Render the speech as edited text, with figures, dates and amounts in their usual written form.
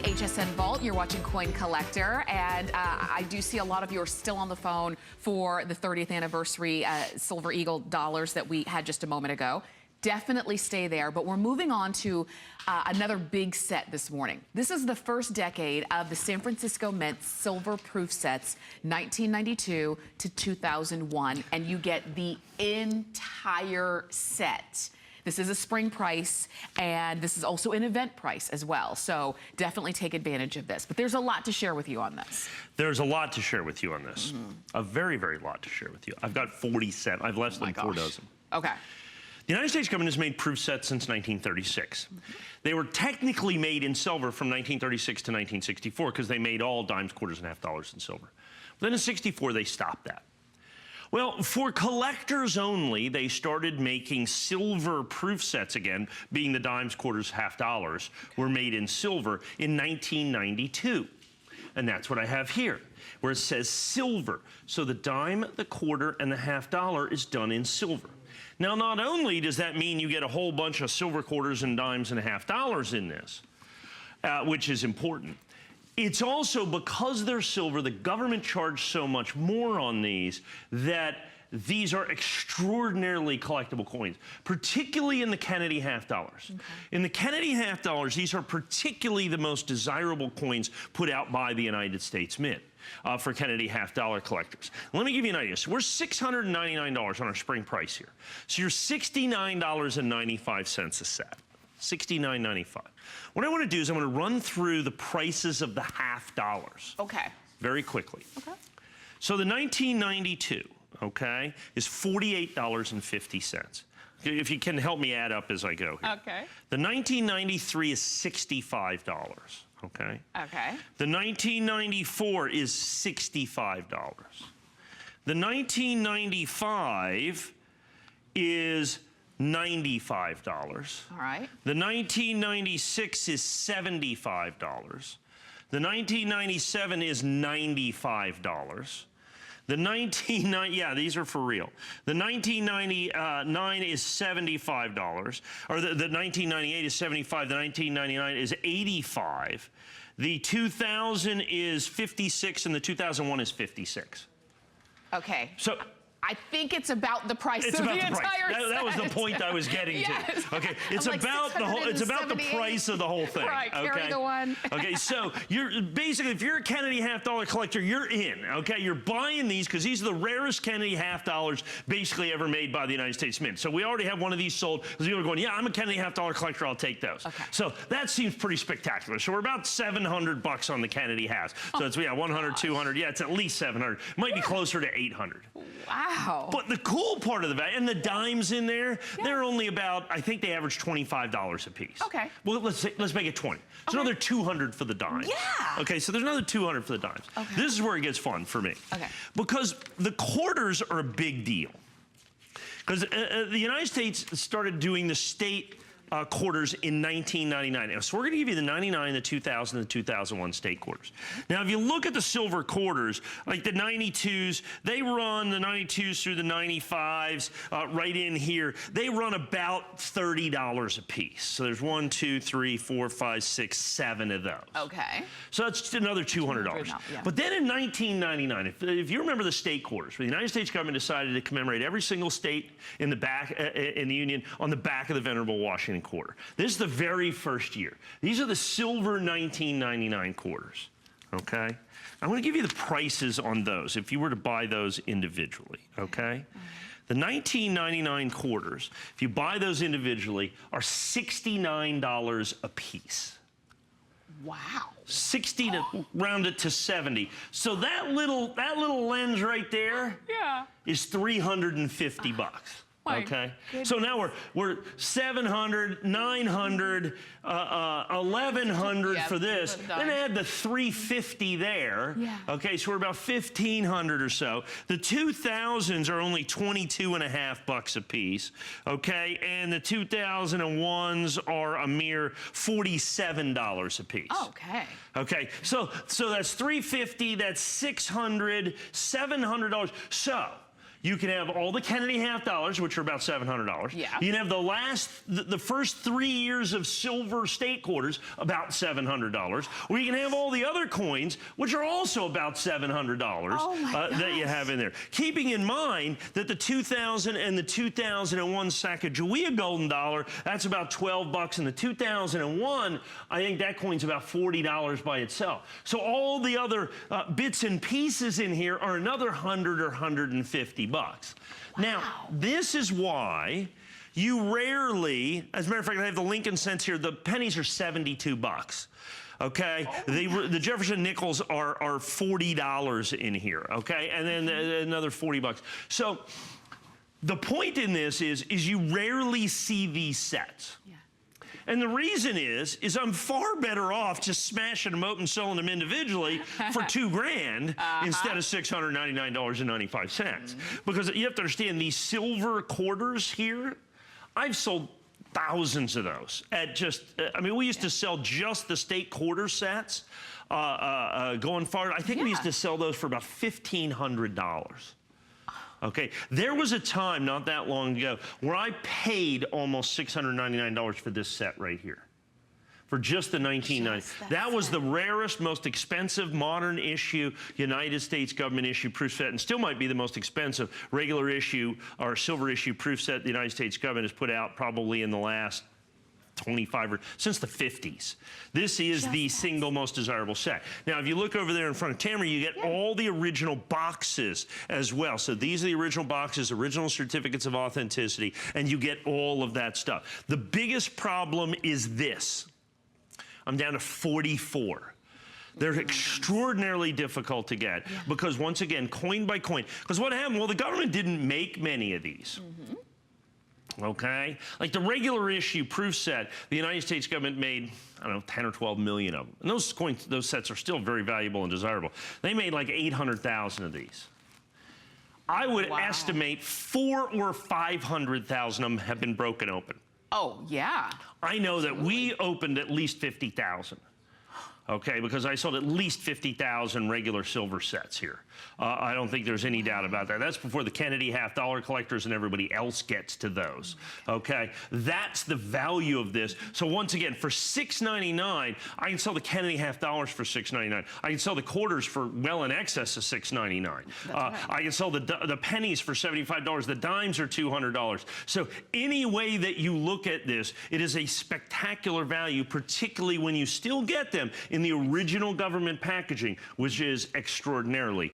HSN Vault, you're watching Coin Collector, and I do see a lot of you are still on the phone for the 30th anniversary Silver Eagle dollars that we had just a moment ago. Definitely stay there, but we're moving on to another big set this morning. This is the first decade of the San Francisco Mint silver proof sets, 1992 to 2001, and you get the entire set. This is a spring price, and this is also an event price as well. So definitely take advantage of this. But there's a lot to share with you on this. There's a lot to share with you on this. A very, very lot to share with you. I've got 47. I've less than 4 dozen. Okay. The United States government has made proof sets since 1936. They were technically made in silver from 1936 to 1964 because they made all dimes, quarters, and half dollars in silver. But then in '64, they stopped that. Well, for collectors only, they started making silver proof sets again, being the dimes, quarters, half dollars, were made in silver in 1992. And that's what I have here, where it says silver. So the dime, the quarter, and the half dollar is done in silver. Now, not only does that mean you get a whole bunch of silver quarters and dimes and half dollars in this, which is important, it's also because they're silver, the government charged so much more on these that these are extraordinarily collectible coins, particularly in the Kennedy half dollars. Okay. In the Kennedy half dollars, these are particularly the most desirable coins put out by the United States Mint for Kennedy half dollar collectors. Let me give you an idea. So we're $699 on our spring price here. So you're $69.95 a set. $69.95. What I want to do is I want to run through the prices of the half dollars. Okay. Very quickly. Okay. So the 1992, okay, is $48.50. If you can help me add up as I go here. Okay. The 1993 is $65. Okay. Okay. The 1994 is $65. The 1995 is $95. All right. The 1996 is $75. The 1997 is $95. The 1990, yeah, these are for real. The 1999 is $75, or the 1998 is $75. The 1999 is $85. The 2000 is $56, and the 2001 is $56. Okay. So I think it's about the price of the entire set. That was the point I was getting to. Okay, it's about the whole. It's about the price of the whole thing. Right, carry the one. Okay, so you're basically, if you're a Kennedy half dollar collector, you're in. Okay, you're buying these because these are the rarest Kennedy half dollars basically ever made by the United States Mint. So we already have one of these sold. Because people are going, yeah, I'm a Kennedy half dollar collector. I'll take those. Okay. So that seems pretty spectacular. So we're about $700 on the Kennedy halves. So it's 100, 200. Yeah, it's at least 700. Might be closer to 800. Wow. But the cool part of the value, and the dimes in there, they're only about, I think they average $25 a piece. Okay. Well, let's make it 20. So another 200 for the dimes. Yeah. Okay, so there's another 200 for the dimes. Okay. This is where it gets fun for me. Okay. Because the quarters are a big deal. Because the United States started doing the state quarters in 1999. So we're going to give you the 99, the 2000, the 2001 state quarters. Now, if you look at the silver quarters, like the 92s, they run the 92s through the 95s right in here. They run about $30 a piece. So there's 1, 2, 3, 4, 5, 6, 7 of those. Okay. So that's just another $200. Yeah. But then in 1999, if you remember the state quarters, where the United States government decided to commemorate every single state in the back in the Union on the back of the Venerable Washington quarter. This is the very first year. These are the silver 1999 quarters, okay? I'm going to give you the prices on those if you were to buy those individually, okay? The 1999 quarters, if you buy those individually, are $69 a piece. Wow. 60 to round it to 70. So that little lens right there is $350. Okay, so now we're 700, 900, 1100 for this. Then add the 350 there. Yeah. Okay, so we're about 1500 or so. The 2000s are only $22.50 a piece. Okay, and the 2001s are a mere $47 a piece. Okay. Okay, so that's 350. That's 600, $700. So You can have all the Kennedy half dollars, which are about $700. Yeah. You can have the first 3 years of silver state quarters, about $700. Or you can have all the other coins, which are also about $700 that you have in there. Keeping in mind that the 2000 and the 2001 Sacagawea golden dollar, that's about $12, and the 2001, I think that coin's about $40 by itself. So all the other bits and pieces in here are another $100 or $150. Now, this is why you rarely, as a matter of fact, I have the Lincoln cents here, the pennies are $72. Okay, the Jefferson nickels are $40 in here. Okay, and then another $40. So the point in this is you rarely see these sets. Yeah. And the reason is I'm far better off just smashing them open, selling them individually for $2 grand instead of $699.95. Because you have to understand, these silver quarters here, I've sold thousands of those at just, I mean, we used to sell just the state quarter sets going forward. I think we used to sell those for about $1,500. Okay, there was a time not that long ago where I paid almost $699 for this set right here, for just the 1990. That was the rarest, most expensive modern issue United States government issue proof set, and still might be the most expensive regular issue or silver issue proof set the United States government has put out probably in the last 25 or since the 50s. This is the single most desirable set. Now, if you look over there in front of Tamara, you get all the original boxes as well. So these are the original boxes, original certificates of authenticity, and you get all of that stuff. The biggest problem is this. I'm down to 44. They're extraordinarily difficult to get because, once again, coin by coin. Because what happened? Well, the government didn't make many of these. Okay? Like the regular issue proof set, the United States government made, I don't know, 10 or 12 million of them. And those coins, those sets are still very valuable and desirable. They made like 800,000 of these. I would estimate 400,000 or 500,000 of them have been broken open. Oh, yeah. I know that we opened at least 50,000. Okay, because I sold at least 50,000 regular silver sets here. I don't think there's any doubt about that. That's before the Kennedy half dollar collectors and everybody else gets to those. Okay, that's the value of this. So once again, for $6.99, I can sell the Kennedy half dollars for $6.99. I can sell the quarters for well in excess of $6.99. I can sell the pennies for $75. The dimes are $200. So any way that you look at this, it is a spectacular value, particularly when you still get them in the original government packaging, which is extraordinarily